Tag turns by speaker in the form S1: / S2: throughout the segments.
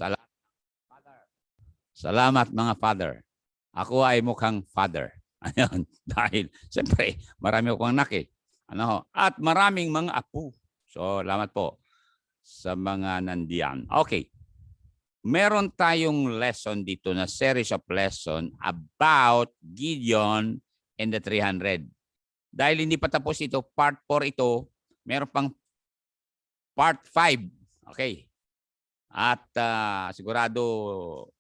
S1: Salamat, Father. Salamat mga Father. Ako ay mukhang Father. Ayun, dahil siyempre marami akong anak eh. At maraming mga apo. So, salamat po sa mga nandiyan. Okay. Meron tayong lesson dito na series of lesson about Gideon and the 300. Dahil hindi pa tapos ito, part 4 ito, meron pang part 5. Okay. At sigurado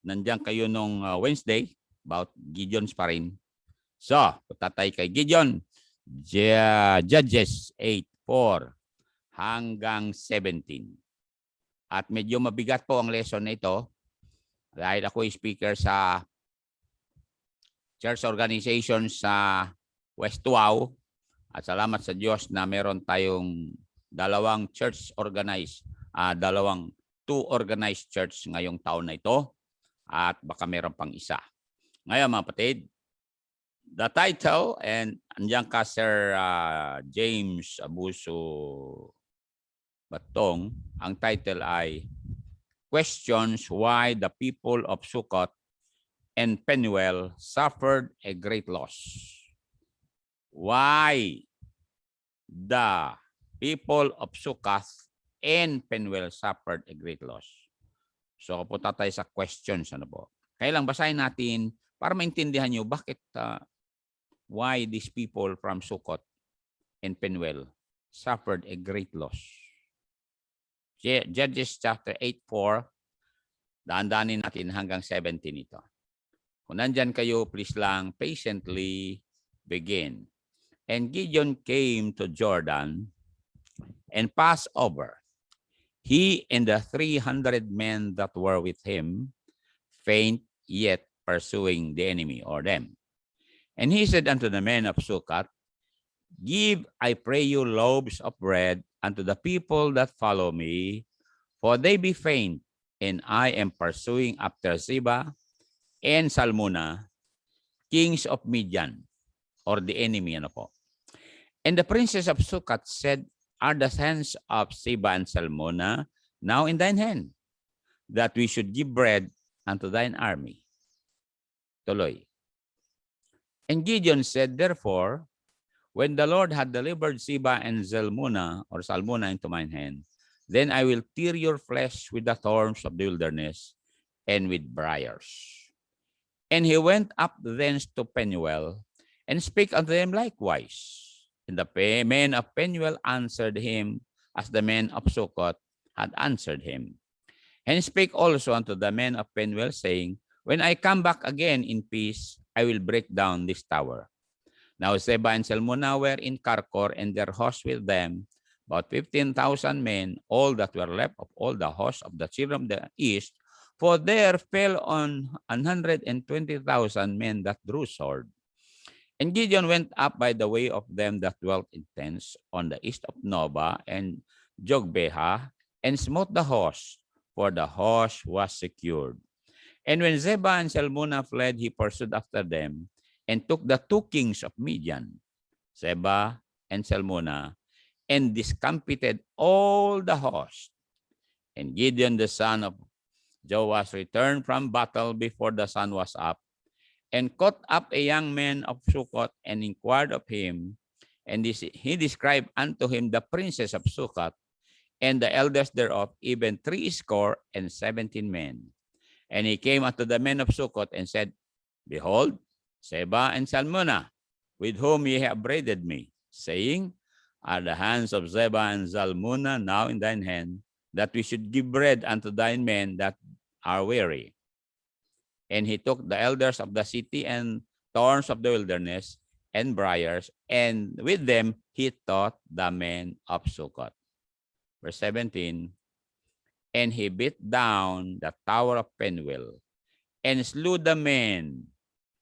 S1: nandiyan kayo nung Wednesday about Gideon's pa rin. So, tatay kay Gideon, Judges 8:4 hanggang 17. At medyo mabigat po ang lesson na ito dahil ako ay speaker sa church organization sa West Tuaw. At salamat sa Diyos na meron tayong dalawang church organized, two organized church ngayong taon na ito. At baka meron pang isa. Ngayon mga kapatid, the title, and andyan ka Sir James Abuso Batong, ang title ay Questions Why the People of Sukkot and Penuel Suffered a Great Loss. Why the people of Sukkot and Penuel suffered a great loss. So punta tayo sa questions. Kailang basahin natin para maintindihan nyo bakit why these people from Sukkot and Penuel suffered a great loss. Judges chapter 8:4, daan-daanin natin hanggang 17 ito. Kung nandyan kayo, please lang patiently begin. And Gideon came to Jordan and passed over. He and the 300 men that were with him, faint yet pursuing the enemy or them. And he said unto the men of Sukkot, Give, I pray you, loaves of bread unto the people that follow me, for they be faint, and I am pursuing after Zeba and Salmuna, kings of Midian, or the enemy. And the princes of Sukkot said, Are the hands of Zeba and Salmuna now in thine hand, that we should give bread unto thine army? Tuloy. And Gideon said, Therefore, when the Lord had delivered Zeba and Salmuna into mine hand, then I will tear your flesh with the thorns of the wilderness and with briars. And he went up thence to Penuel, and spake unto them likewise. And the men of Penuel answered him as the men of Sukkot had answered him. And spake also unto the men of Penuel, saying, When I come back again in peace, I will break down this tower. Now Zeba and Salmuna were in Karkor, and their host with them, about 15,000 men, all that were left of all the host of the children of the east, for there fell on 120,000 men that drew sword. And Gideon went up by the way of them that dwelt in tents on the east of Nobah and Jogbeha, and smote the host, for the host was secured. And when Zeba and Salmuna fled, he pursued after them, and took the two kings of Midian, Zeba and Salmuna, and discomfited all the host. And Gideon the son of Joash returned from battle before the sun was up, and caught up a young man of Sukkot, and inquired of him, and he described unto him the princes of Sukkot, and the elders thereof, even 70 men. And he came unto the men of Sukkot, and said, Behold, Zeba and Salmuna, with whom ye have braided me, saying, Are the hands of Zeba and Salmuna now in thine hand, that we should give bread unto thine men that are weary? And he took the elders of the city and thorns of the wilderness and briars, and with them he taught the men of Sukkot. Verse 17, And he beat down the tower of Penuel, and slew the men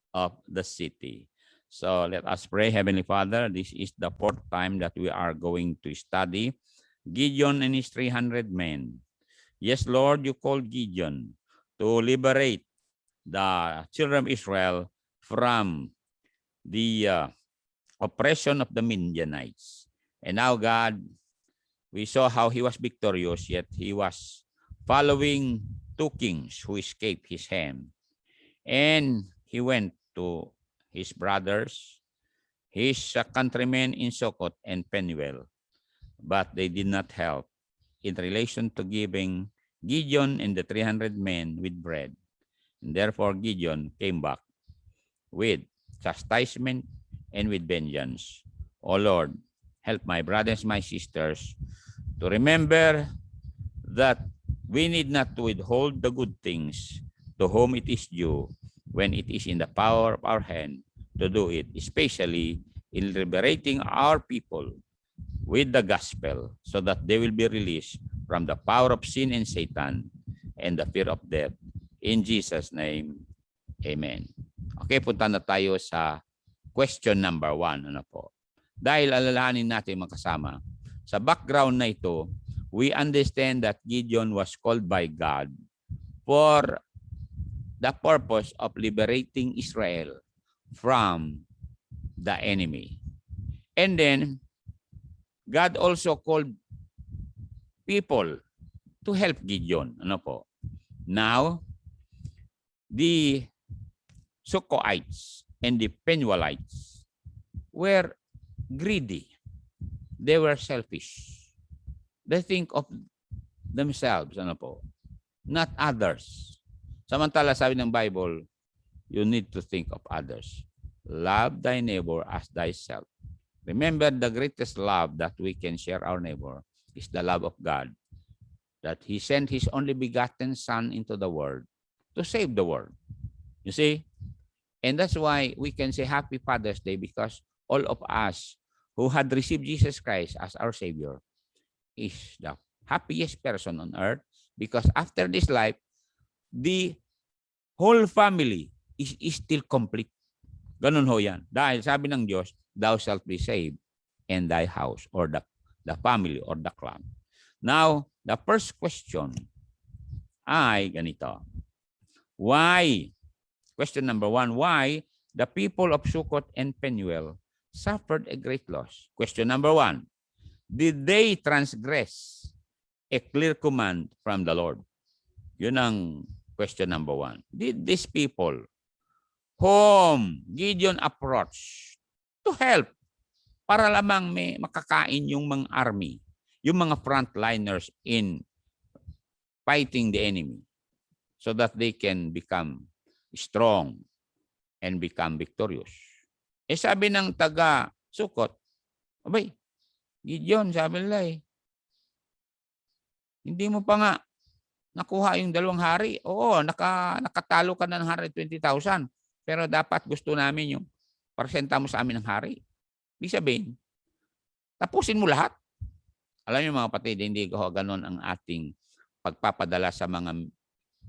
S1: of the city. So let us pray. Heavenly Father, this is the fourth time that we are going to study Gideon and his 300 men. Yes, Lord, you called Gideon to liberate the children of Israel from the oppression of the Midianites. And now, God, we saw how he was victorious, yet he was following two kings who escaped his hand. And he went to his brothers, his countrymen in Succoth and Penuel, but they did not help in relation to giving Gideon and the 300 men with bread. And therefore Gideon came back with chastisement and with vengeance. O Lord, help my brothers, my sisters, to remember that we need not to withhold the good things to whom it is due when it is in the power of our hand to do it, especially in liberating our people with the gospel so that they will be released from the power of sin and Satan and the fear of death. In Jesus' name, amen. Okay, punta na tayo sa question number 1. Ano po? Dahil alalahanin natin mga kasama, sa background na ito, we understand that Gideon was called by God for the purpose of liberating Israel from the enemy. And then, God also called people to help Gideon. Ano po? Now, the Sukkoites and the Penuelites were greedy. They were selfish. They think of themselves, ano po, not others. Samantala, sabi ng Bible, you need to think of others. Love thy neighbor as thyself. Remember, the greatest love that we can share our neighbor is the love of God, that he sent his only begotten Son into the world to save the world. You see? And that's why we can say Happy Father's Day, because all of us who had received Jesus Christ as our Savior is the happiest person on earth, because after this life, the whole family is still complete. Ganun ho yan. Dahil sabi ng Diyos, thou shalt be saved in thy house, or the family or the clan. Now, the first question ay ganito. Why? Question number 1, why the people of Succoth and Penuel suffered a great loss? Question number 1, did they transgress a clear command from the Lord? Yun ang question number 1. Did these people whom Gideon approached to help para lamang may makakain yung mga army, yung mga frontliners in fighting the enemy, so that they can become strong and become victorious? Eh sabi ng taga Succoth, abay, Gideon, sabi nila hindi mo pa nga nakuha yung 2 hari. Oo, nakatalo ka na ng 120,000. Pero dapat gusto namin yung parsenta mo sa amin ng hari. Ibig sabihin, tapusin mo lahat. Alam niyo mga kapatid, hindi ko ganon ang ating pagpapadala sa mga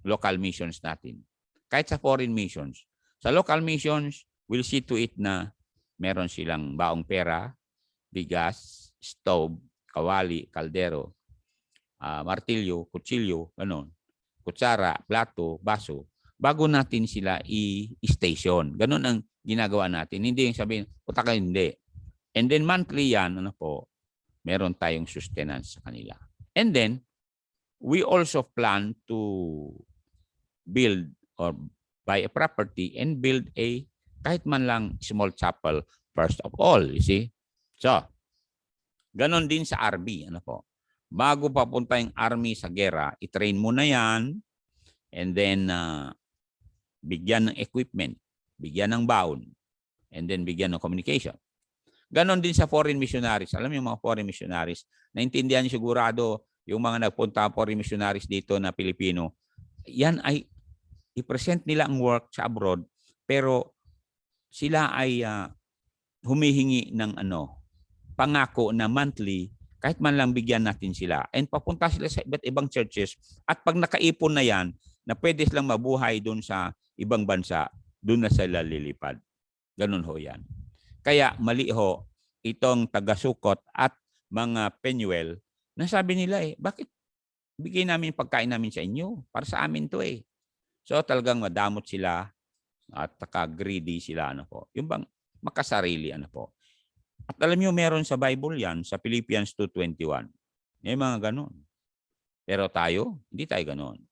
S1: local missions natin. Kahit sa foreign missions. Sa local missions, we'll see to it na meron silang baong pera, bigas, stove, kawali, kaldero, martilyo, kutsilyo, ganon, kutsara, plato, baso, bago natin sila i-station. Ganon ang ginagawa natin. Hindi yung sabihin, puta ka, hindi. And then monthly yan, ano po, meron tayong sustenance sa kanila. And then, we also plan to build or buy a property and build a kahit man lang small chapel first of all, you see? So, ganon din sa RB, ano po. Bago papunta yung army sa gera, i-train mo na yan, and then bigyan ng equipment, bigyan ng baon, and then bigyan ng communication. Ganon din sa foreign missionaries. Alam niyo yung mga foreign missionaries, naintindihan niyo sigurado yung mga nagpunta foreign missionaries dito na Pilipino, yan ay i-present nila ang work sa abroad, pero sila ay humihingi ng pangako na monthly, kahit man lang bigyan natin sila. And papunta sila sa iba't ibang churches, at pag nakaipon na yan, na pwede silang mabuhay doon sa ibang bansa, doon na sila lilipad. Ganun ho yan. Kaya mali ho itong taga-Succoth at mga Penuel, na sabi nila bakit bigay namin pagkain namin sa inyo? Para sa amin to So talagang madamot sila at greedy sila, ano po. Yung bang makasarili, ano po. At alam niyo, meron sa Bible yan, sa Philippians 2:21. May mga ganon. Pero tayo, hindi tayo ganon.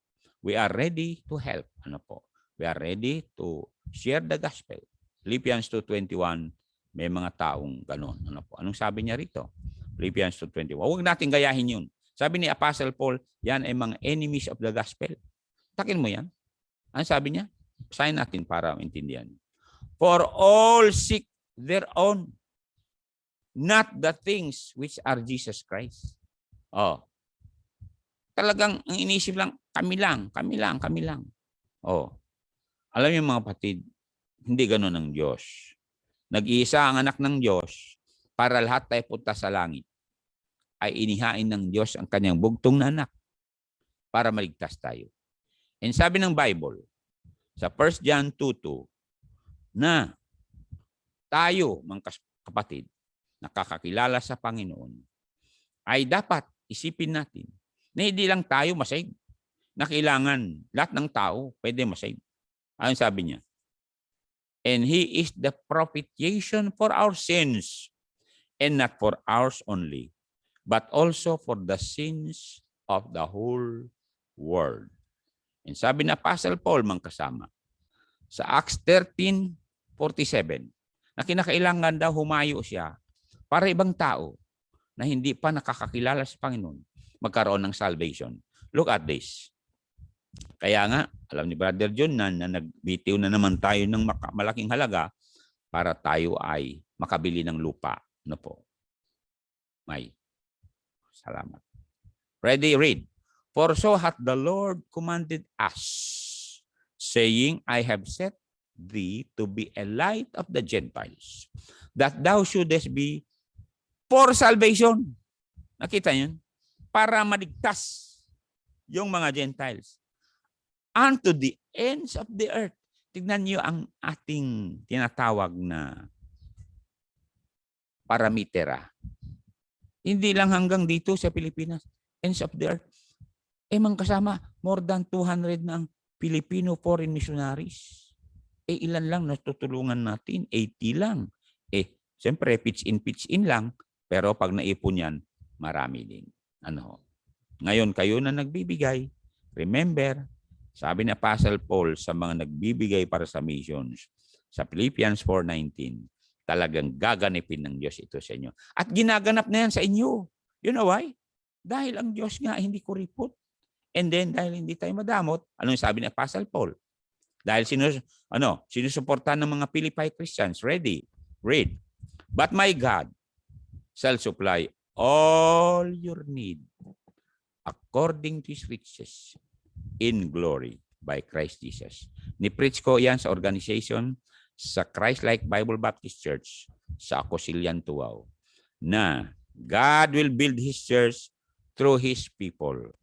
S1: We are ready to help. Ano po? We are ready to share the gospel. Philippians 2:21, may mga taong ganon. Ano po? Anong sabi niya rito? Philippians 2:21. Huwag natin gayahin yun. Sabi ni Apostle Paul, yan ay mga enemies of the gospel. Takin mo yan. Ano sabi niya? Basahin natin para maintindihan. For all seek their own, not the things which are Jesus Christ. Oh. Talagang ang inisip lang, kami lang. Oh. Alam niyo mga kapatid, hindi ganoon ang Diyos. Nag-iisa ang anak ng Diyos para lahat tayo punta sa langit. Ay inihain ng Diyos ang kanyang bugtong na anak para maligtas tayo. And sabi ng Bible, sa 1 John 2:2, na tayo, mga kapatid, nakakakilala sa Panginoon, ay dapat isipin natin na hindi lang tayo masave, na kailangan lahat ng tao pwede masave. Ano sabi niya? And He is the propitiation for our sins, and not for ours only, but also for the sins of the whole world. And sabi na Apostle Paul, mga kasama, sa Acts 13:47, na kinakailangan daw humayo siya para ibang tao na hindi pa nakakakilala sa Panginoon magkaroon ng salvation. Look at this. Kaya nga, alam ni Brother John na nagbitiw na naman tayo ng malaking halaga para tayo ay makabili ng lupa. Ano po? May. Salamat. Ready, read. For so hath the Lord commanded us, saying, I have set thee to be a light of the Gentiles, that thou shouldest be for salvation. Nakita yun? Para maligtas yung mga Gentiles. Unto the ends of the earth. Tignan niyo ang ating tinatawag na parametera. Hindi lang hanggang dito sa Pilipinas. Ends of the earth. Mga kasama, more than 200 na ang Filipino foreign missionaries. Ilan lang natutulungan natin? 80 lang. Siyempre, pitch in lang. Pero pag naipon yan, marami din. Ano? Ngayon, kayo na nagbibigay, remember, sabi ni Apostle Paul sa mga nagbibigay para sa missions, sa Philippians 4:19, talagang gaganapin ng Diyos ito sa inyo. At ginaganap na yan sa inyo. You know why? Dahil ang Diyos nga hindi kuripot. And then, dahil hindi tayo madamot, ano yung sabi ni Apostle Paul? Dahil sinusuportahan ng mga Philippi Christians. Ready? Read. But my God shall supply all your need according to His riches in glory by Christ Jesus. Ni-preach ko yan sa organization sa Christ-like Bible Baptist Church sa Acosilian, Tuaw, na God will build His church through His people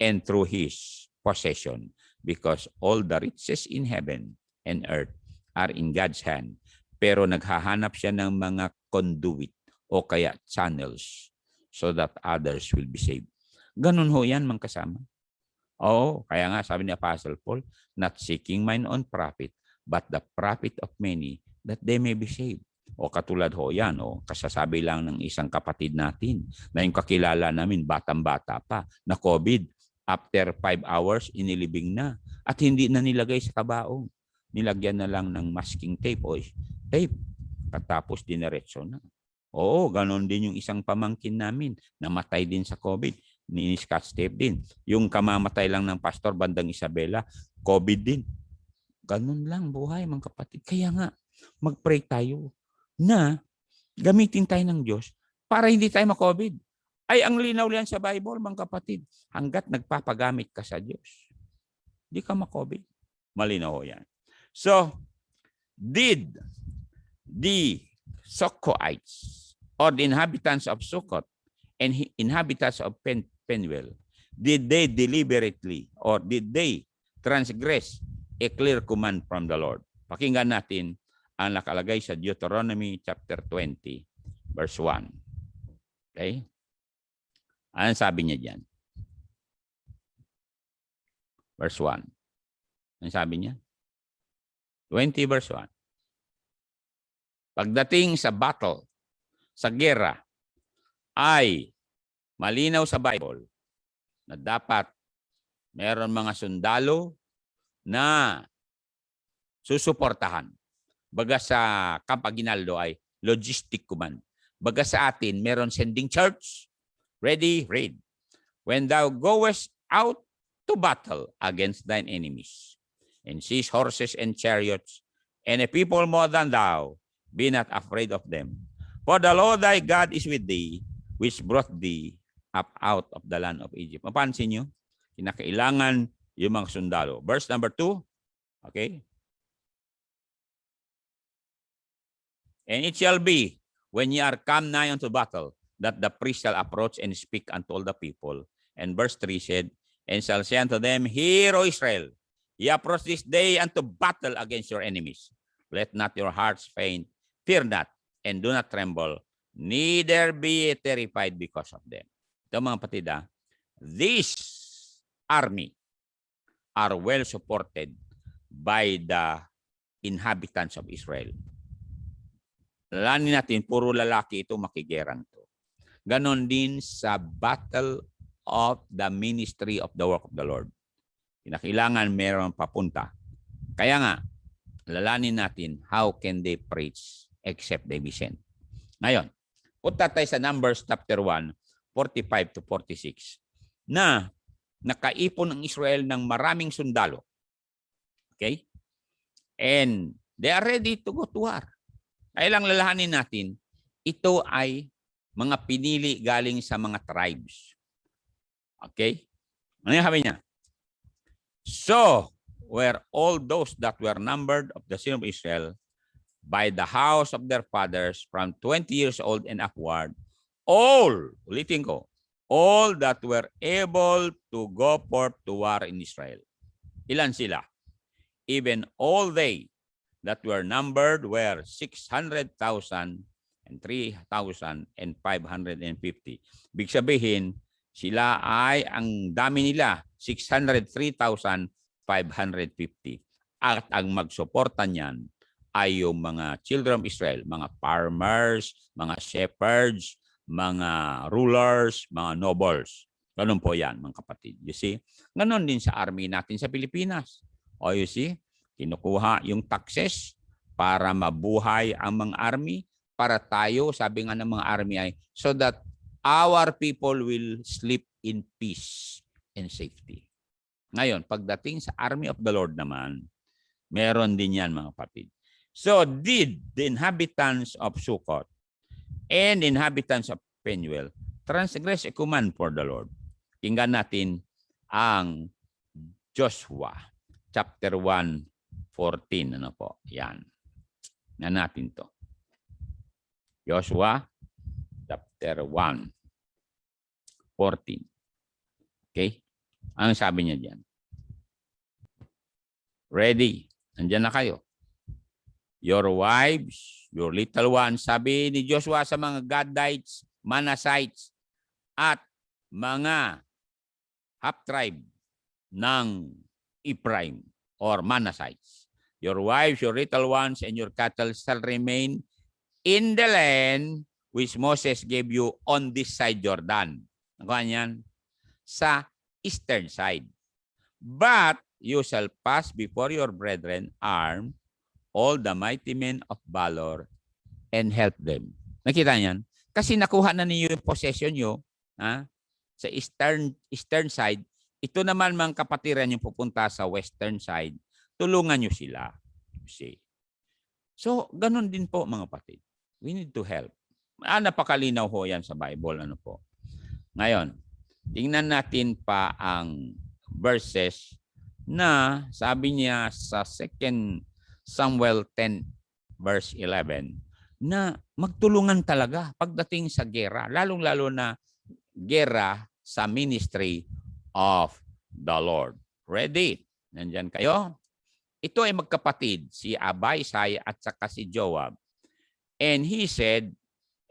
S1: and through His possession, because all the riches in heaven and earth are in God's hand. Pero naghahanap siya ng mga conduit o kaya channels so that others will be saved. Ganun ho yan, mga kasama. Oo, kaya nga sabi ni Apostle Paul, not seeking mine own profit, but the profit of many, that they may be saved. O katulad ho yan, kasasabi lang ng isang kapatid natin na yung kakilala namin, batang-bata pa, na COVID, after 5 hours, inilibing na. At hindi na nilagay sa kabaong. Nilagyan na lang ng masking tape o tape. Katapos diniretso na. Oo, ganon din yung isang pamangkin namin, namatay din sa COVID. Ni-scotch tape din. Yung kamamatay lang ng pastor bandang Isabela, COVID din. Ganun lang buhay, mga kapatid. Kaya nga, mag-pray tayo na gamitin tayo ng Diyos para hindi tayo ma-COVID. Ay, ang linaw yan sa Bible, mga kapatid. Hanggat nagpapagamit ka sa Diyos, hindi ka ma-COVID. Malinaw yan. So, did the Sukkoites or the inhabitants of Sukkot and inhabitants of Penuel, did they deliberately or did they transgress a clear command from the Lord? Pakinggan natin ang nakalagay sa Deuteronomy chapter 20, verse 1. Okay? Ano sabi niya diyan? Verse 1. Ano sabi niya? 20 verse 1. Pagdating sa battle, sa gera, ay malinaw sa Bible na dapat Meron mga sundalo na susuportahan. Baga sa Camp Aguinaldo ay logistic command. Baga sa atin, meron sending church, ready, raid. When thou goest out to battle against thine enemies, and seize horses and chariots, and a people more than thou, be not afraid of them. For the Lord thy God is with thee, which brought thee up out of the land of Egypt. Mapansin nyo, kinakailangan yung mga sundalo. Verse number 2, okay? And it shall be, when ye are come nigh unto battle, that the priest shall approach and speak unto all the people. And verse 3 said, and shall say unto them, Hear, O Israel, ye approach this day unto battle against your enemies. Let not your hearts faint, fear not, and do not tremble, neither be terrified because of them. Ito mga kapatid, this army are well supported by the inhabitants of Israel. Lalanin natin, puro lalaki ito, makigerang to. Ganon din sa battle of the ministry of the work of the Lord. Kinakailangan meron papunta. Kaya nga, lalanin natin, how can they preach except they be sent? Ngayon, punta tayo sa Numbers chapter 1, 45 to 46, na nakaipon ang Israel ng maraming sundalo. Okay? And they are ready to go to war. Kaya lang lalahanin natin, ito ay mga pinili galing sa mga tribes. Okay? Ano yung sabi niya? So, were all those that were numbered of the children of Israel by the house of their fathers from 20 years old and upward, all, ulitin ko, all that were able to go forth to war in Israel. Ilan sila? Even all they that were numbered were 600,000 and 3,550. Big sabihin, sila ay, ang dami nila, 603,550. At ang magsuporta niyan ay yung mga children of Israel, mga farmers, mga shepherds, mga rulers, mga nobles. Ganun po yan, mga kapatid. You see? Ganun din sa army natin sa Pilipinas. O you see? Kinukuha yung taxes para mabuhay ang mga army, para tayo, sabi nga ng mga army ay, so that our people will sleep in peace and safety. Ngayon, pagdating sa army of the Lord naman, meron din yan mga kapatid. So did the inhabitants of Sukkot and inhabitants of Penuel transgress a command for the Lord? Tingnan natin ang Joshua chapter 1, 14, ano po? Yan. Na natin to. Joshua chapter 1, 14. Okay? Ano sabi niya diyan? Ready. Nandiyan na kayo. Your wives, your little ones, sabi ni Joshua sa mga Gadites, Manassites, at mga half-tribe ng Ephraim or Manassites. Your wives, your little ones, and your cattle shall remain in the land which Moses gave you on this side Jordan. Nakuha niyan? Sa eastern side. But you shall pass before your brethren armed, all the mighty men of valor, and help them. Nakita niyan? Kasi nakuha na ninyo yung possession nyo sa eastern side. Ito naman mga kapatiran yung pupunta sa western side. Tulungan nyo sila. See? So, ganun din po mga kapatid. We need to help. Napakalinaw ho yan sa Bible. Ano po? Ngayon, tingnan natin pa ang verses na sabi niya sa 2 Samuel 10 verse 11 na magtulungan talaga pagdating sa gera. Lalong-lalo na gera sa ministry of the Lord. Ready? Nandyan kayo? Ito ay magkapatid, si Abaisai at saka si Joab. And he said,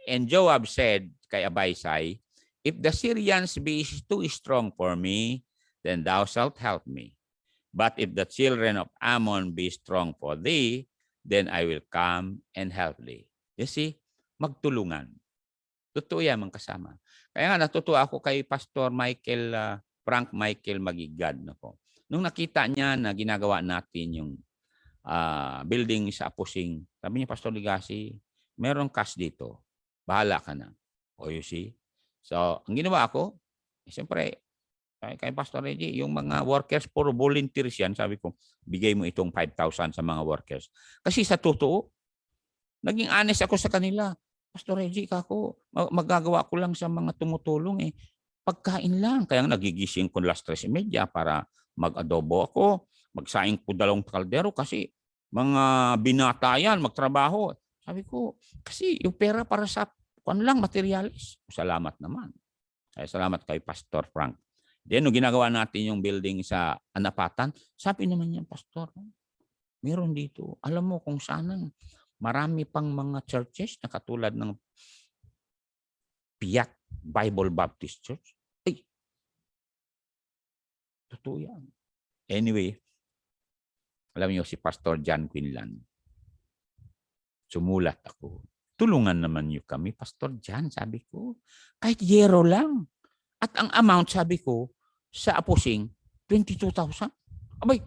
S1: and Joab said kay Abaisai, if the Syrians be too strong for me, then thou shalt help me. But if the children of Ammon be strong for thee, then I will come and help thee. You see, magtulungan. Totoo yan mga kasama. Kaya nga natutuwa ako kay Pastor Michael Frank Michael Magigad. No po. Nung nakita niya na ginagawa natin yung building sa Apusing, sabi niya, Pastor Legaspi, meron cash dito. Bahala ka na. O you see? So, ang ginawa ko, siyempre, kay Pastor Reggie, yung mga workers, puro volunteers yan. Sabi ko, bigay mo itong 5,000 sa mga workers. Kasi sa totoo, naging honest ako sa kanila. Pastor Reggie, kako, magagawa ko lang sa mga tumutulong eh. Pagkain lang. Kaya nagigising ko last 3:30 para mag-adobo ako. Magsaing ko 2 kaldero kasi mga binata yan, magtrabaho. Sabi ko, kasi yung pera para sa lang, materialis. Salamat naman. Ay, salamat kay Pastor Frank. Then, nung ginagawa natin yung building sa Anapatan, sabi naman niya, Pastor, meron dito. Alam mo kung saan marami pang mga churches na katulad ng Piat Bible Baptist Church. Ay, totoo yan. Anyway, alam niyo si Pastor John Quinlan, sumulat ako. Tulungan naman niyo kami, Pastor John, sabi ko. Kahit yero lang. At ang amount, sabi ko, sa Apusing, 22,000. Abay,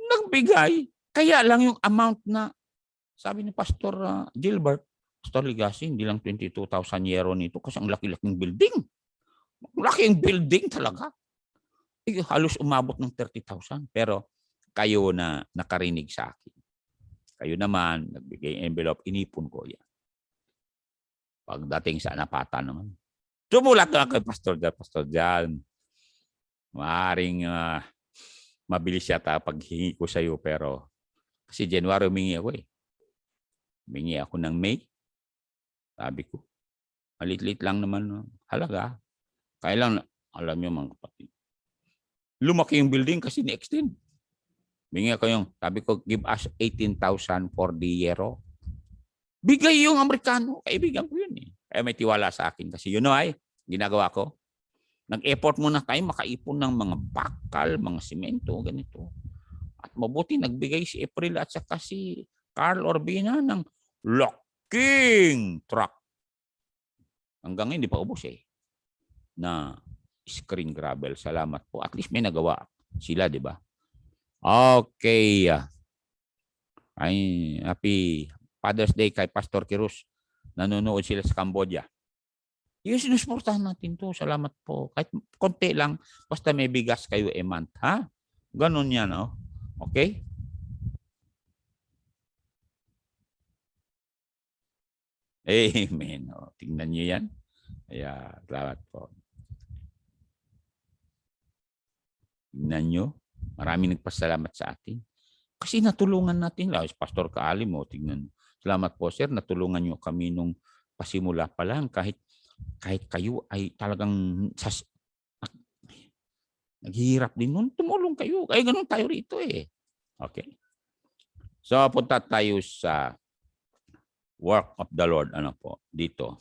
S1: nagbigay. Kaya lang yung amount na, sabi ni Pastor Gilbert, Pastor Legaspi, hindi lang 22,000 euro nito kasi ang laki-laking building. Laking building talaga. Halos umabot ng 30,000. Pero kayo na nakarinig sa akin. Kayo naman, nagbigay envelope, inipon ko yan. Pagdating sa Anapatan naman, sumulat na kay Pastor John. Maaring mabilis yata paghingi ko sa iyo, pero kasi January humingi ako eh. Humingi ako ng May. Sabi ko, malit-lit lang naman halaga. Kaya lang, alam niyo mga kapatid, lumaki yung building kasi ni-extend. Humingi ako yung, sabi ko, give us 18,000 for the yero. Bigay yung Amerikano. Kaibigan ko yun eh. Kaya may tiwala sa akin kasi yun ay ginagawa ko. Nag-effort muna tayo makaipon ng mga bakal, mga simento, ganito. At mabuti nagbigay si April at saka si Carl Orbina ng laking truck. Hanggang hindi pa ubos eh. Na screen gravel. Salamat po. At least may nagawa sila, di ba? Okay. Ay, happy Father's Day kay Pastor Kirus. Nanonood sila sa Cambodia. Yung sinusuportahan natin to. Salamat po. Kahit konti lang, basta may bigas kayo a month. Ha? Ganon yan, no? Okay? Amen. O, tingnan nyo yan. Kaya, salamat po. Tingnan nyo. Maraming nagpasalamat sa atin. Kasi natulungan natin. Pastor Kaali mo, tingnan. Salamat po, sir. Natulungan nyo kami nung pasimula pa lang. Kahit kayo ay talagang naghihirap din nun, tumulong kayo. Kaya ganun tayo rito eh. Okay. So, punta tayo sa work of the Lord. Ano po? Dito.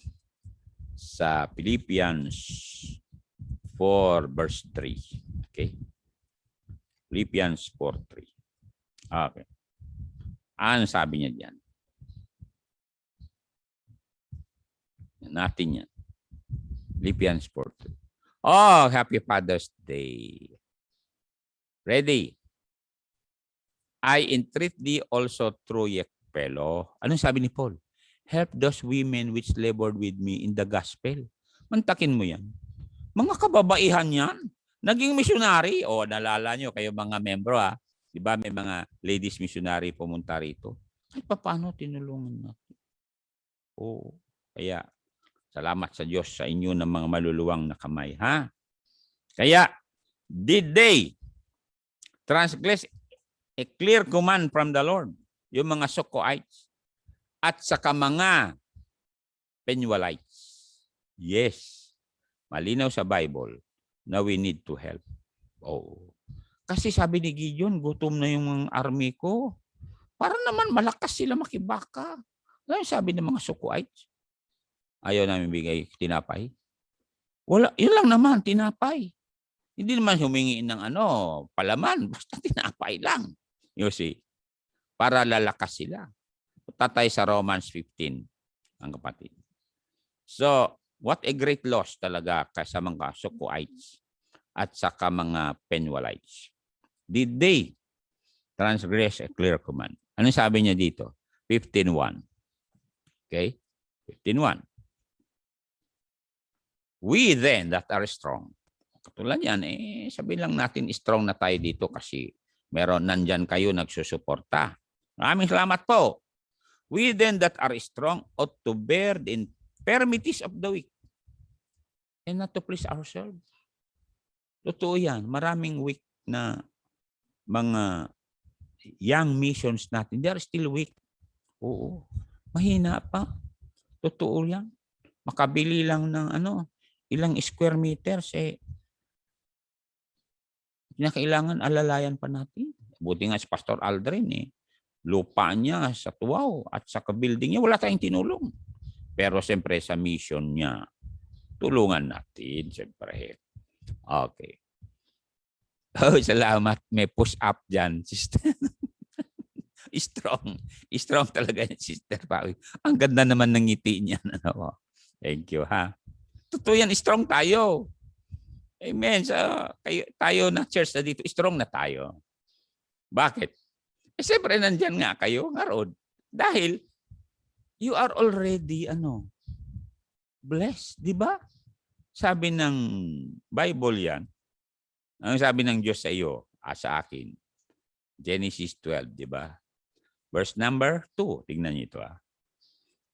S1: Sa Philippians 4 verse 3. Okay. Philippians 4:3. Okay. Ano sabi niya diyan? Natin yan. Philippians 4:3. Oh, happy Father's Day. Ready? I entreat thee also through Yekpelo. Anong sabi ni Paul? Help those women which labored with me in the gospel. Mantakin mo yan. Mga kababaihan yan. Naging missionary. O, nalala nyo kayo mga membro ha. Diba may mga ladies missionary pumunta rito. Ay, paano tinulungan natin? Oo. Kaya, salamat sa Diyos sa inyo ng mga maluluwang na kamay. Ha? Kaya, did they transgress a clear command from the Lord? Yung mga Sokoites at saka mga Penuelites. Yes. Malinaw sa Bible na we need to help. Oh. Kasi sabi ni Gideon, gutom na yung mga army ko. Para naman malakas sila makibaka. Ano sabi ng mga Sokoites? Ayaw namin bigay tinapay. Wala, yun lang naman, tinapay. Hindi naman humingi ng palaman. Basta tinapay lang. You see? Para lalakas sila. Tatay sa Romans 15, ang kapatid. So, what a great loss talaga sa mga Sokoites. at saka mga Penuelites. Did they transgress a clear command? Ano sabi niya dito? 15:1. Okay? 15:1. We then that are strong. Katulad yan, sabihin lang natin strong na tayo dito kasi nandyan kayo nagsusuporta. Maraming salamat po. We then that are strong ought to bear the infirmities of the weak and not to please ourselves. Totoo yan. Maraming weak na mga young missions natin. They are still weak. Oo. Mahina pa. Totoo yan. Makabili lang ng ilang square meters kailangan alalayan pa natin. Buti nga si Pastor Aldrin lupa niya sa Tuaw at sa building niya wala tayong tinulong. Pero siyempre sa mission niya tulungan natin siyempre. Okay. Oh, salamat. May push up diyan, sister. Strong talaga yan, sister Pawi. Ang ganda naman ng ngiti niya. Thank you, ha. Totoo yan, strong tayo. Amen. Tayo na church na dito, strong na tayo. Bakit? Siyempre nandyan nga kayo, ngaroon. Dahil you are already blessed, di ba? Sabi ng Bible yan. Ang sabi ng Diyos sa iyo, sa akin. Genesis 12, di ba? Verse number 2. Tingnan niyo ito.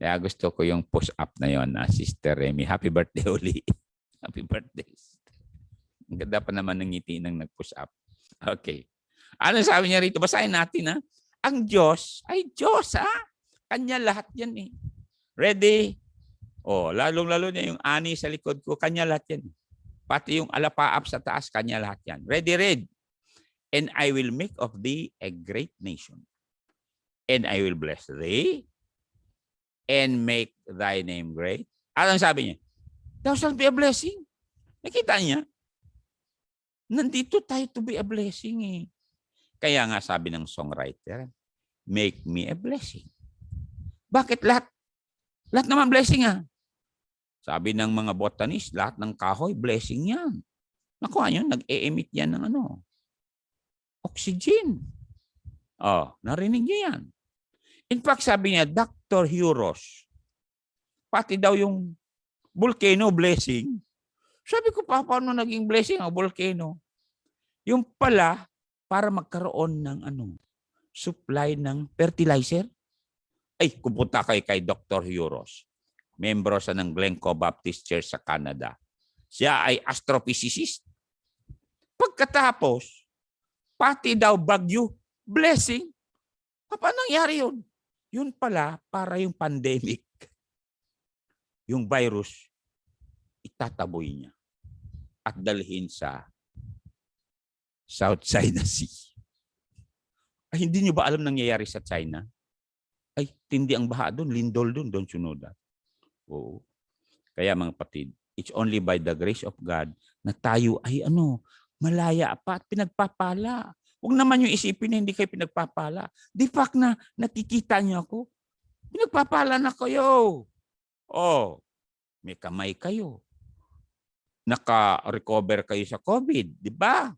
S1: Kaya gusto ko yung push up na yon, Sister Remy. Happy birthday uli. Happy birthday. Ang ganda pa naman ng ngiti ng nag-push up. Okay. Ano sabi niya rito? Basahin natin, Ang Diyos ay Diyos, Kanya lahat yan, Ready? Lalong-lalo niya yung ani sa likod ko. Kanya lahat yan. Pati yung alapaap sa taas, kanya lahat yan. Ready, read. And I will make of thee a great nation. And I will bless thee and make thy name great. Anong sabi niya? Thou shalt be a blessing. Nakita niya? Nandito tayo to be a blessing, Kaya nga sabi ng songwriter, make me a blessing. Bakit lahat? Lahat naman blessing, Sabi ng mga botanist, lahat ng kahoy, blessing yan. Nakuha nyo, nag-e-emit yan ng oxygen. Narinig niyo yan. In fact, sabi niya, Dr. Huros, pati daw yung volcano blessing. Sabi ko, paano naging blessing ang volcano? Yung pala, para magkaroon ng supply ng fertilizer. Ay, kupunta kayo kay Dr. Huros. Membro sa ng Glencoe Baptist Church sa Canada. Siya ay astrophysicist. Pagkatapos, pati daw bagyo, blessing. Paano nangyari yun? Yun pala, para yung pandemic, yung virus, itataboy niya at dalhin sa South China Sea. Ay, hindi niyo ba alam nangyayari sa China? Ay, tindi ang baha doon, lindol doon, don't you know that? Oo. Kaya mga kapatid, it's only by the grace of God na tayo ay malaya pa at pinagpapala. Huwag naman yung isipin na hindi kayo pinagpapala. Di fact na nakikita niyo ako, pinagpapala na kayo. May kamay kayo. Naka-recover kayo sa COVID, di ba?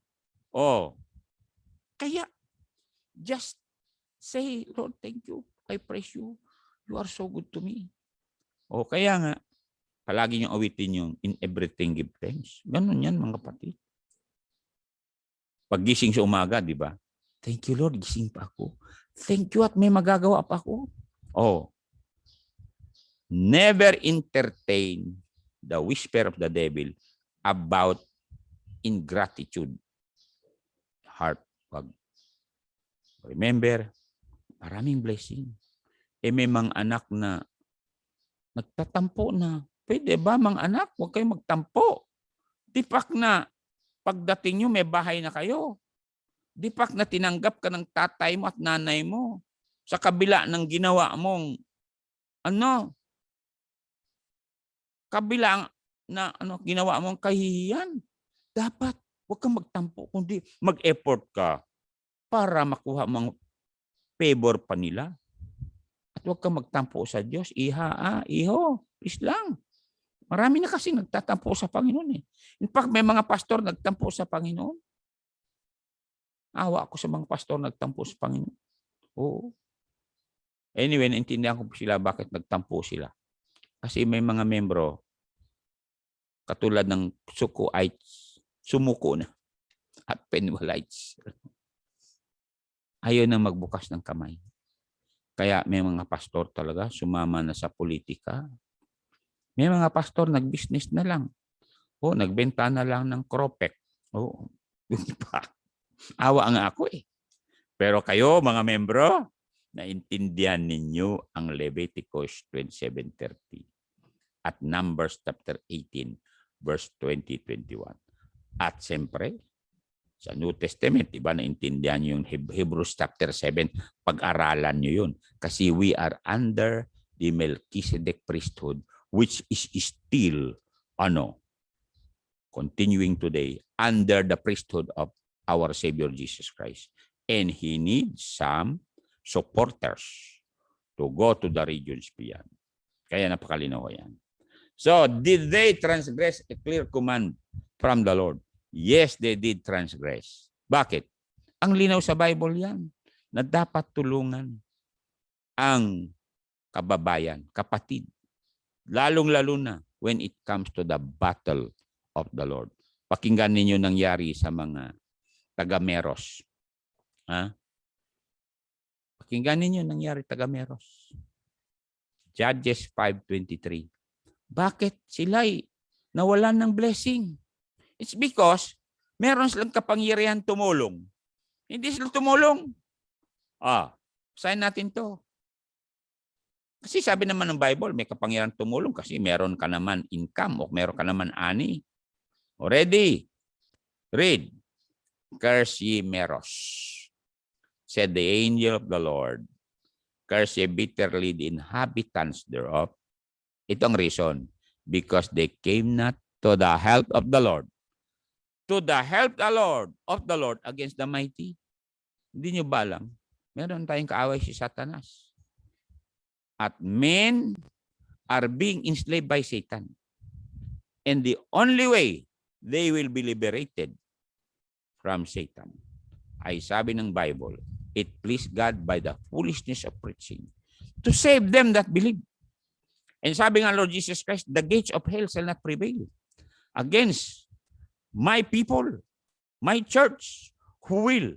S1: Kaya, just say, Lord, thank you. I praise you. You are so good to me. Kaya nga, palagi niyong awitin yung in everything give thanks. Ganun yan, mga kapatid. Paggising sa umaga, di ba? Thank you, Lord, gising pa ako. Thank you at may magagawa pa ako. Never entertain the whisper of the devil about ingratitude. Heart. Remember, maraming blessing. May mga anak na nagtatampo na. Pwede ba mga anak? Huwag kayong magtampo. Dipak na pagdating nyo, may bahay na kayo. Dipak na tinanggap ka ng tatay mo at nanay mo. Sa kabila ng ginawa mong kabila na ginawa mong kahihiyan. Dapat huwag kang magtampo, kundi mag-effort ka para makuha mong favor pa nila. At huwag kang magtampo sa Diyos. Iho, please lang. Marami na kasi nagtatampo sa Panginoon eh. In fact, may mga pastor nagtampo sa Panginoon. Awa ako sa mga pastor nagtampo sa Panginoon. Oo. Anyway, naintindihan ko sila bakit nagtampo sila. Kasi may mga membro, katulad ng Sukuites, sumuko na. At Penwalites. Ayaw na magbukas ng kamay. Kaya may mga pastor talaga sumama na sa politika. May mga pastor nag-business na lang. O, nagbenta na lang ng cropek. O, awa nga ako eh. Pero kayo, mga membro, naintindihan ninyo ang Leviticus 27:30 at Numbers chapter 18, verse 20-21. At siyempre, sa New Testament, diba, naintindihan nyo yung Hebrews chapter 7, pag-aralan nyo yun. Kasi we are under the Melchizedek priesthood, which is still, continuing today, under the priesthood of our Savior Jesus Christ. And He needs some supporters to go to the regions beyond. Kaya napakalinaw yan. So, did they transgress a clear command from the Lord? Yes, they did transgress. Bakit? Ang linaw sa Bible yan, na dapat tulungan ang kababayan, kapatid. Lalong-lalo na when it comes to the battle of the Lord. Pakinggan ninyo nangyari sa mga taga-Meros. Pakinggan ninyo nangyari taga-Meros. Judges 5:23. Bakit sila'y nawalan ng blessing? It's because meron silang kapangyarihan tumulong. Hindi sila tumulong. Sign natin to. Kasi sabi naman ng Bible, may kapangyarihan tumulong kasi meron ka naman income o meron ka naman ani. Already. Read. Curse ye Meros, said the angel of the Lord. Curse ye bitterly the inhabitants thereof. Ito ang reason. Because they came not to the help of the Lord. To the help of the Lord against the mighty. Hindi nyo ba alam? Meron tayong kaaway si Satanas. At men are being enslaved by Satan. And the only way they will be liberated from Satan ay sabi ng Bible, it pleased God by the foolishness of preaching to save them that believe. And sabi ng Lord Jesus Christ, the gates of hell shall not prevail against my people, my church, who will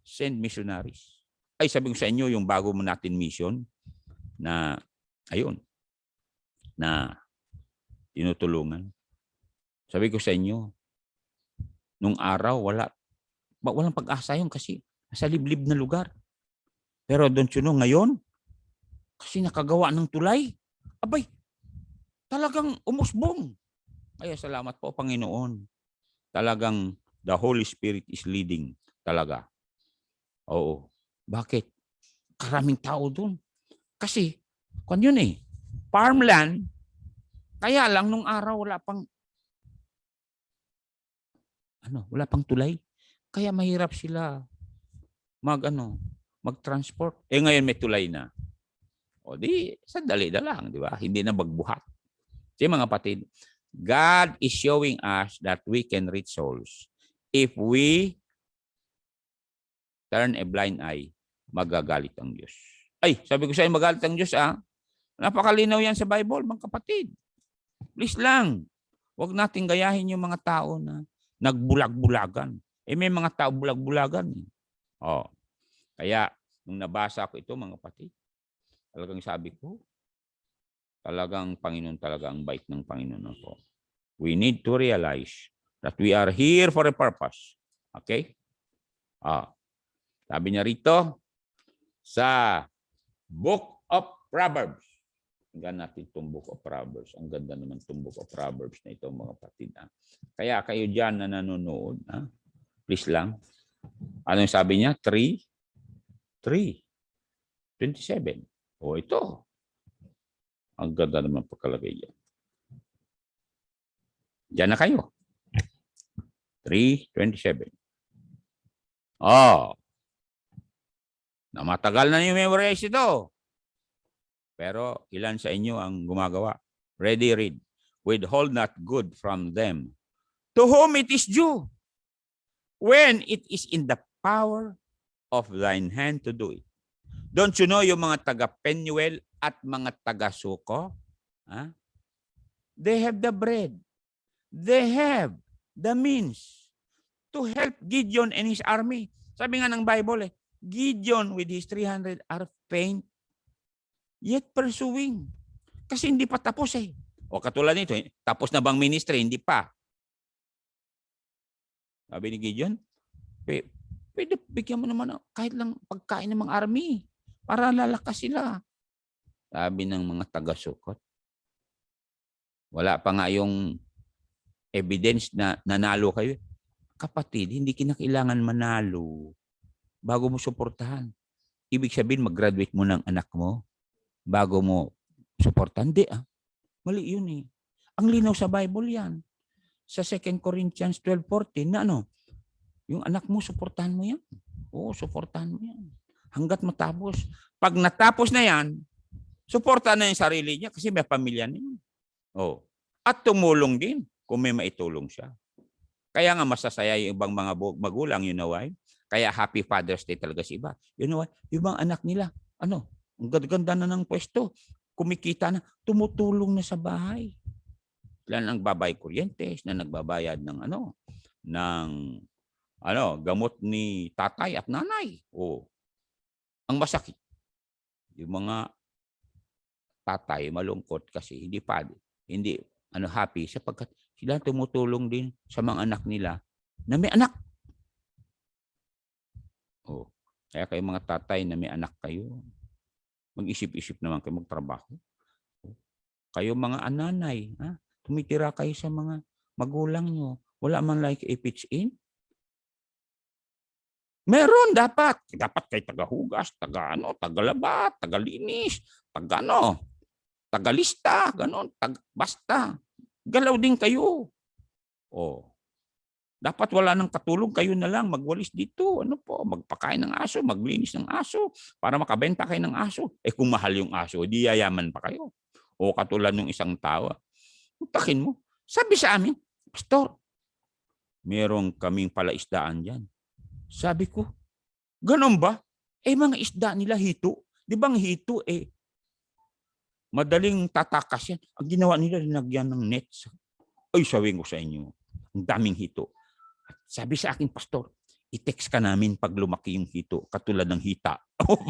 S1: send missionaries. Ay, sabi ko sa inyo, yung bago mo natin mission na, ayun, na tinutulungan. Sabi ko sa inyo, nung araw, walang pag-asa yun kasi sa liblib na lugar. Pero don't you know, ngayon, kasi nakagawa ng tulay, abay, talagang umusbong. Kaya salamat po, Panginoon. Talagang the Holy Spirit is leading talaga. Oo. Bakit? Karaming tao doon. Kasi, kung yun farmland, kaya lang nung araw wala pang tulay. Kaya mahirap sila mag-transport. Ngayon may tulay na. O di, sandali na lang, di ba? Hindi na magbuhat. Kasi mga kapatid, God is showing us that we can reach souls. If we turn a blind eye, magagalit ang Diyos. Ay, sabi ko sa inyo, magalit ang Diyos, Napakalinaw yan sa Bible, mga kapatid. Please lang, huwag natin gayahin yung mga tao na nagbulag-bulagan. May mga tao bulag-bulagan. Kaya, nung nabasa ko ito, mga kapatid, talagang sabi ko, talagang Panginoon talaga ang bait ng Panginoon po. We need to realize that we are here for a purpose. Okay? Sabi niya rito, sa Book of Proverbs. Tingnan natin itong Book of Proverbs. Ang ganda naman itong Book of Proverbs na ito, mga kapatid. Kaya kayo dyan na nanonood, please lang. Anong sabi niya? 3:27. Ito. Ang ganda naman pagkalagay yan. Diyan na kayo. 3:27. Na matagal na yung memorize ito. Pero ilan sa inyo ang gumagawa? Ready, read. Withhold not good from them, to whom it is due, when it is in the power of thine hand to do it. Don't you know yung mga taga-Penuel at mga taga-Suko? Huh? They have the bread. They have the means to help Gideon and his army. Sabi nga ng Bible, Gideon with his 300 are faint, yet pursuing. Kasi hindi pa tapos eh. O katulad nito, tapos na bang ministry? Hindi pa. Sabi ni Gideon, pwede bigyan mo naman kahit lang pagkain ng mga army para lalakas sila. Sabi ng mga taga-Sukot. Wala pa nga yung evidence na nanalo kayo. Kapatid, hindi kinakailangan manalo bago mo suportahan. Ibig sabihin, mag-graduate mo ng anak mo bago mo suportahan. Hindi mali yun eh. Ang linaw sa Bible yan. Sa 2 Corinthians 12:14 na yung anak mo, suportahan mo yan. Oo, suportahan mo yan. Hanggat matapos. Pag natapos na yan, suportahan na yung sarili niya kasi may pamilya niya. Oh. At tumulong din kung may maitulong siya. Kaya nga masasaya yung ibang mga magulang, you know why? Kaya happy Father's Day talaga si iba. You know why? Yung mga anak nila, ang ganda na ng pwesto. Kumikita na, tumutulong na sa bahay. Sila na nagbabayad kuryente, na nagbabayad ng gamot ni tatay at nanay. Oh. Ang masakit, yung mga tatay malungkot kasi hindi happy sapagkat sila tumutulong din sa mga anak nila na may anak. Oh, kaya kayo mga tatay na may anak kayo, mag-isip-isip naman kayo magtrabaho. Kayo mga ananay, tumitira kayo sa mga magulang nyo. Wala man like pitch in. Meron dapat. Dapat kayo tagahugas, tagalaba, tagalinis, tagalista, ganon, basta. Galaw din kayo. Oh. Dapat wala nang katulong, kayo na lang magwalis dito, magpakain ng aso, maglinis ng aso para makabenta kayo ng aso. Kung mahal yung aso, di yayaman pa kayo. O katulad ng isang tao. Utakin mo. Sabi sa amin, Pastor, merong kaming palaisdaan diyan. Sabi ko, ganon ba? Mga isda nila hito. Di ba ang hito madaling tatakas yan. Ang ginawa nila, linagyan ng nets. Ay, sabihin ko sa inyo, ang daming hito. Sabi sa akin, Pastor, i-text ka namin pag lumaki yung hito, katulad ng hita.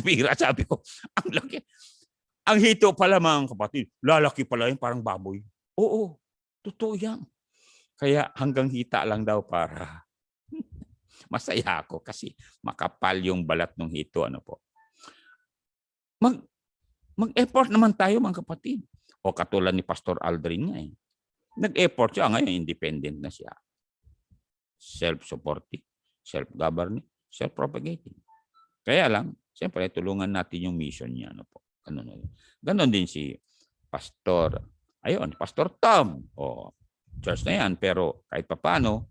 S1: Bira, sabi ko, ang laki. Ang hito pala mga kapatid, lalaki pala yun, parang baboy. Oo, totoo yan. Kaya hanggang hita lang daw para masaya ako kasi makapal yung balat ng hito. Mag-effort naman tayo mga kapatid. O katulad ni Pastor Aldrin nga nag-effort siya, ngayon independent na siya. Self-supporting, self-governing, self-propagating. Kaya lang, siyempre tulungan natin yung mission niya. Ganon din si Pastor. Pastor Tom. Church na yan, pero kahit paano,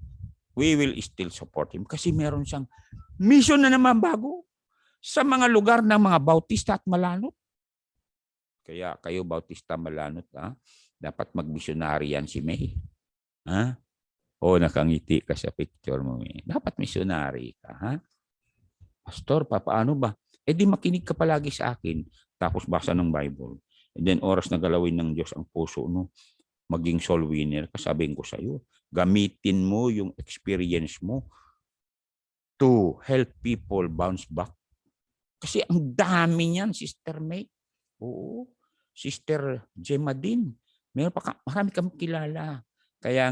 S1: we will still support him kasi meron siyang mission na naman bago sa mga lugar ng mga Bautista at Malanot. Kaya kayo Bautista Malanot, dapat mag-missionary yan si May. Nakangiti ka sa picture mo. Dapat missionary ka. Pastor, paano ba? Di makinig ka palagi sa akin. Tapos basa ng Bible. And then oras na galawin ng Diyos ang puso, maging soul winner. Kasabihin ko sa iyo, gamitin mo yung experience mo to help people bounce back. Kasi ang dami niyan, Sister May. Oo. Sister Gemma din. Marami kami kilala. Kaya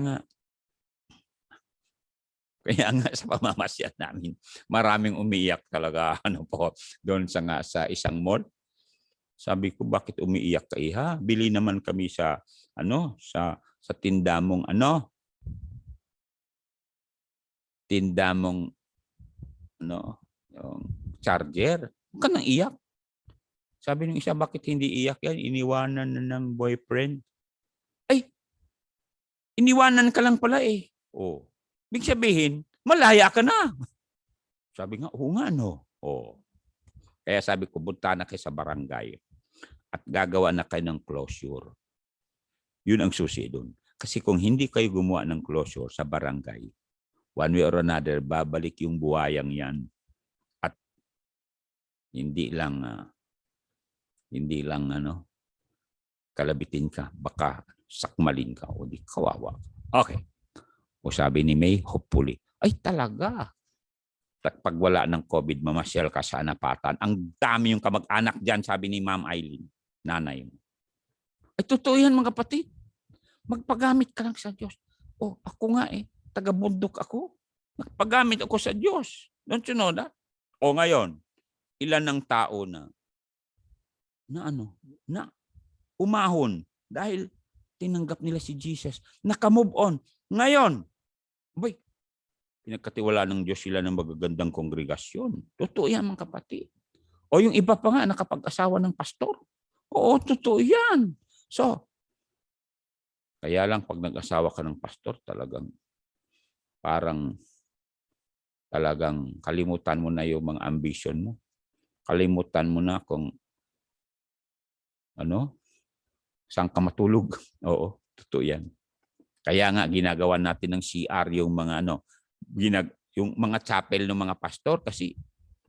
S1: nga sa pamamasyal namin, maraming umiiyak talaga doon sa isang mall. Sabi ko, bakit umiiyak ka, iha? Bili naman kami sa tindamong yung charger. Huwag ka nang iyak. Sabi ng isa, bakit hindi iyak yan? Iniwanan na ng boyfriend. Iniwanan ka lang pala Big sabihin, malaya ka na. Sabi nga, nga Kaya sabi ko, punta na kayo sa barangay at gagawa na kayo ng closure. Yun ang susi doon. Kasi kung hindi kayo gumawa ng closure sa barangay, one way or another, babalik yung buhayang yan. At hindi lang kalabitin ka, baka sakmalin ka o di kawawa. Okay. O sabi ni May, hopefully, ay talaga. Pag wala ng COVID, mamasyal ka sa Anapatan. Ang dami yung kamag-anak dyan, sabi ni Ma'am Eileen, nanay mo. Ay totoo yan mga kapatid. Magpagamit ka lang sa Diyos. O ako nga taga-bundok ako. Magpagamit ako sa Diyos. Don't you know that? O ngayon, ilan ng tao na umahon dahil tinanggap nila si Jesus. Naka-move on. Ngayon, pinagkatiwala ng Diyos sila ng magagandang kongregasyon. Totoo yan mga kapatid. O yung iba pa nga nakapag-asawa ng pastor. Oo, totoo yan. So, kaya lang pag nag-asawa ka ng pastor, talagang kalimutan mo na yung mga ambition mo. Kalimutan mo na kung saan ka matulog. Oo, totoo yan. Kaya nga ginagawa natin ng CR yung mga yung mga chapel ng mga pastor kasi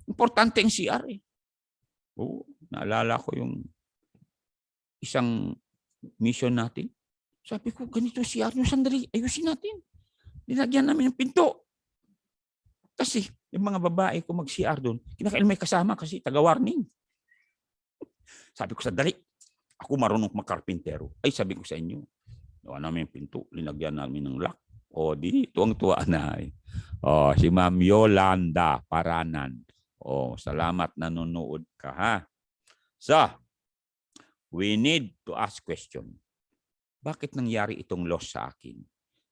S1: importante ang CR Oo, naalala ko yung isang mission natin. Sabi ko, ganito CR nyo, sandali, ayusin natin. Dinagyan namin yung pinto. Kasi yung mga babae ko mag-CR doon, kinakain may kasama kasi taga-warning. Sabi ko, sandali, ako marunong magkarpintero. Ay, sabi ko sa inyo, gawa namin yung pinto, linagyan namin ng lock. O di, tuwang-tuwa na. Si Ma'am Yolanda Paranan. Salamat nanonood ka ha. So, we need to ask question. Bakit nangyari itong loss sa akin?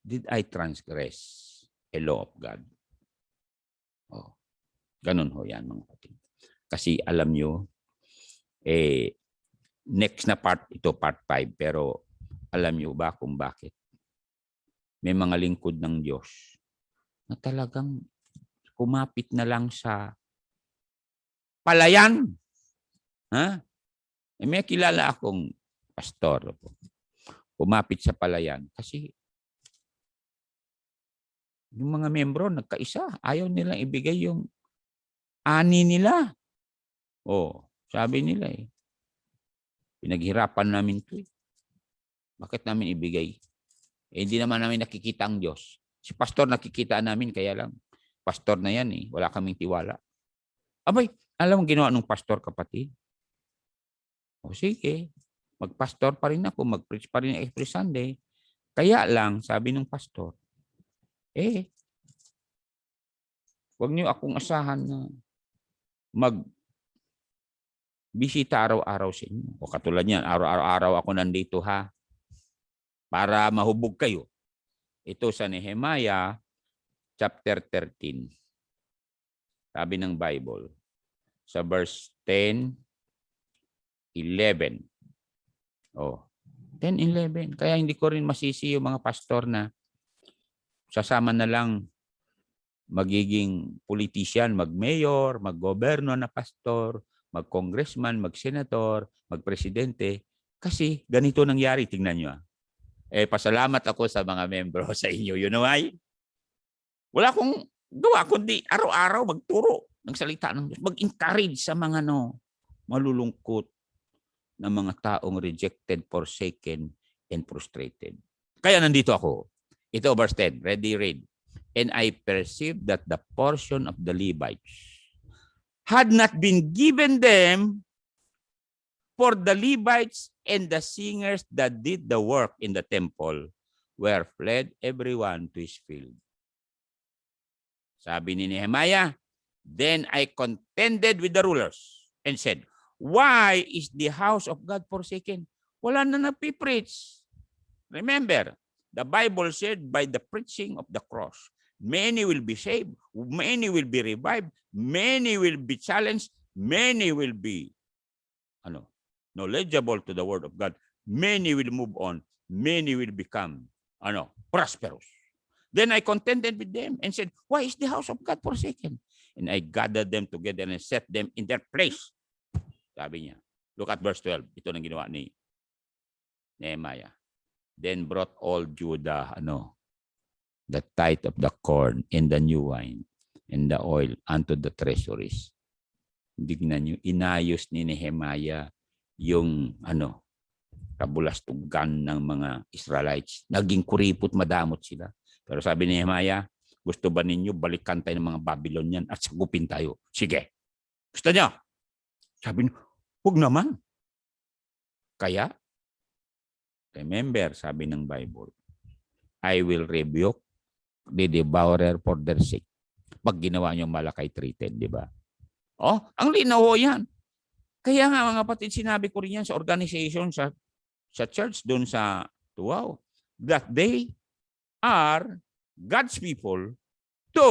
S1: Did I transgress a law of God? Ganun ho yan mga kapatid. Kasi alam nyo, next na part, ito part 5, pero alam nyo ba kung bakit? May mga lingkod ng Diyos na talagang kumapit na lang sa palayan. May kilala akong pastor. Kumapit sa palayan kasi yung mga membro nagkaisa. Ayaw nilang ibigay yung ani nila. Sabi nila pinaghirapan namin ito Bakit namin ibigay? Hindi naman namin nakikita ang Diyos. Si pastor nakikita namin, kaya lang, pastor na yan wala kaming tiwala. Abay, alam mo ginawa ng pastor kapatid? Sige, magpastor pa rin ako, mag-preach pa rin every Sunday. Kaya lang, sabi ng pastor, huwag niyo akong asahan na bisita araw-araw sa inyo. Katulad niyan, araw-araw ako nandito ha. Para mahubog kayo. Ito sa Nehemiah chapter 13. Sabi ng Bible. Sa verse 10, 11. 10, 11. Kaya hindi ko rin masisi yung mga pastor na sasama na lang magiging politician, mag-mayor, mag-goberno na pastor, mag-congressman, mag-senator, mag-presidente. Kasi ganito nangyari, tingnan nyo pasalamat ako sa mga membro sa inyo. You know why? Wala akong gawa kundi araw-araw magturo ng salita ng Diyos. Mag-encourage sa mga malulungkot na mga taong rejected, forsaken, and frustrated. Kaya nandito ako. Ito verse 10. Ready, read. And I perceived that the portion of the Levites had not been given them, for the Levites and the singers that did the work in the temple were fled everyone to his field. Sabi ni Nehemiah, then I contended with the rulers and said, why is the house of God forsaken? Wala na nagpipreach. Remember, the Bible said by the preaching of the cross, many will be saved, many will be revived, many will be challenged, many will be knowledgeable to the word of God. Many will move on. Many will become prosperous. Then I contended with them and said, why is the house of God forsaken? And I gathered them together and set them in their place. Sabi niya. Look at verse 12. Ito nang ginawa ni Nehemiah. Then brought all Judah, the tithe of the corn and the new wine and the oil unto the treasuries. Tignan nyo, inayos ni Nehemiah yung kabulastugan ng mga Israelites. Naging kuripot, madamot sila. Pero sabi ni Nehemiah, gusto ba ninyo balikan tayo ng mga Babylonian at sagupin tayo? Sige. Gusto nyo? Sabi niyo, huwag naman. Kaya, remember, sabi ng Bible, I will rebuke the devourer for their sake. Pag ginawa niyo Malakay 3:10, di ba? Ang linaw yan. Kaya nga mga kapatid, sinabi ko rin yan sa organization, sa church doon sa Tuaw, that they are God's people to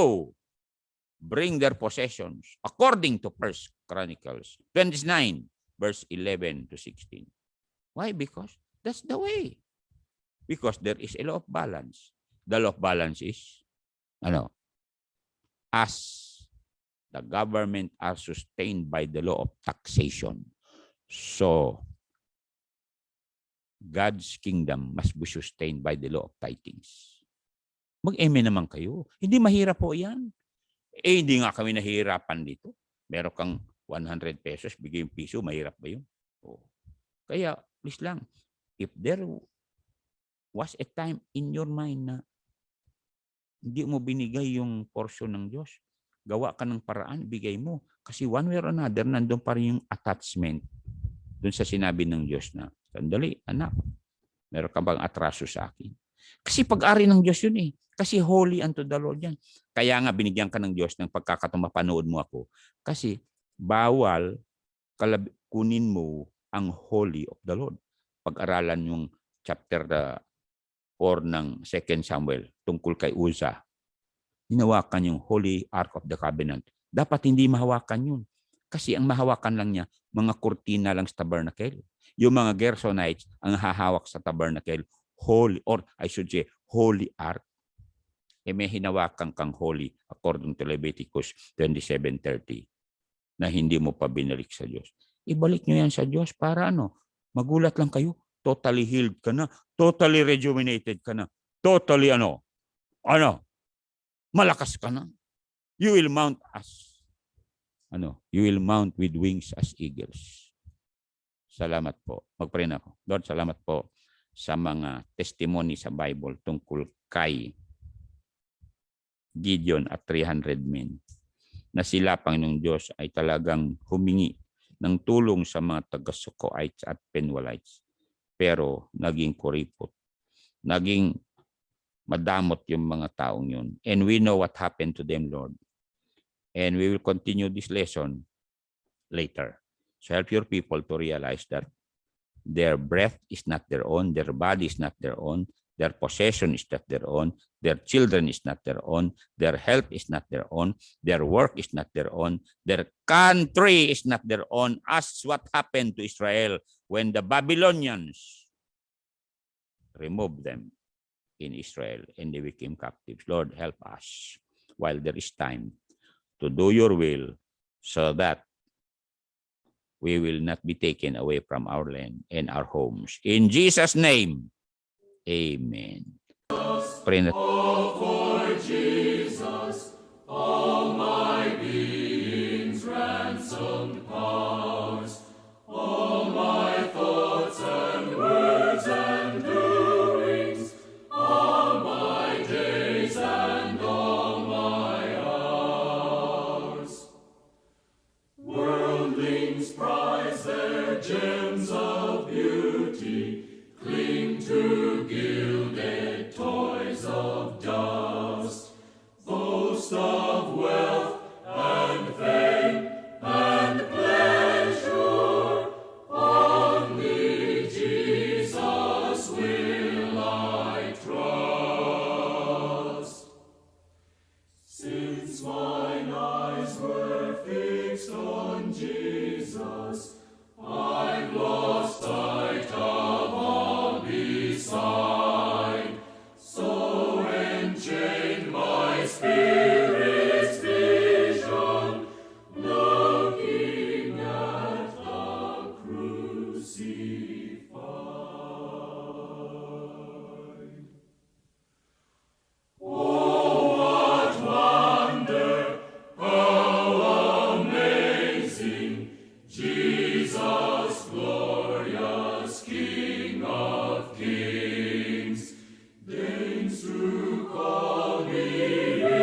S1: bring their possessions according to 1 Chronicles 29, verse 11 to 16. Why? Because that's the way. Because there is a law of balance. The law of balance is, as the government are sustained by the law of taxation. So, God's kingdom must be sustained by the law of tithings. Mag-amen naman kayo. Hindi mahirap po yan. Hindi nga kami nahihirapan dito. Meron kang 100 pesos, bigay yung piso, mahirap ba yun? Kaya, please lang, if there was a time in your mind na hindi mo binigay yung portion ng Diyos, gawa ka ng paraan, bigay mo. Kasi one way or another, nandun pa rin yung attachment dun sa sinabi ng Diyos na, sandali, anak, meron ka bang atraso sa akin? Kasi pag-ari ng Diyos yun eh. Kasi holy unto the Lord yan. Kaya nga binigyan ka ng Diyos ng pagkakataong mapanood mo ako. Kasi bawal kunin mo ang holy of the Lord. Pag-aralan yung chapter 4 ng 2 Samuel tungkol kay Uza. Hinawakan yung Holy Ark of the Covenant. Dapat hindi mahawakan yun. Kasi ang mahawakan lang niya, mga kurtina lang sa tabernacle. Yung mga Gersonites ang hahawak sa tabernacle, holy, or I should say, Holy Ark. May hinawakan kang holy according to Leviticus 27:30 na hindi mo pa binalik sa Diyos. Ibalik nyo yan sa Diyos para magulat lang kayo. Totally healed ka na. Totally rejuvenated ka na. Totally malakas ka na. You will mount you will mount with wings as eagles. Salamat po. Magpray na ako. Lord, salamat po sa mga testimony sa Bible tungkol kay Gideon at 300 men na sila, Panginoong Diyos, ay talagang humingi ng tulong sa mga taga-Sukoites at Penuelites. Pero naging kuripot. Naging madamot yung mga taong yun. And we know what happened to them, Lord. And we will continue this lesson later. So help your people to realize that their breath is not their own, their body is not their own, their possession is not their own, their children is not their own, their health is not their own, their work is not their own, their country is not their own, as what happened to Israel when the Babylonians removed them in Israel and they became captives. Lord, help us while there is time to do your will so that we will not be taken away from our land and our homes. In Jesus' name, amen. Pray na.
S2: For Jesus, all my being's ransomed powers, all my thoughts and words and doings, all my days and all my hours. Worldlings prize their gems of beauty, cling to gilded toys of dust, boast of wealth and fame and pleasure. Only Jesus will I trust. Since mine eyes were fixed on Jesus, I've lost sight of all beside. So enchained my spirit's vision, looking at the crucified. Jesus, glorious King of kings, deigns to call me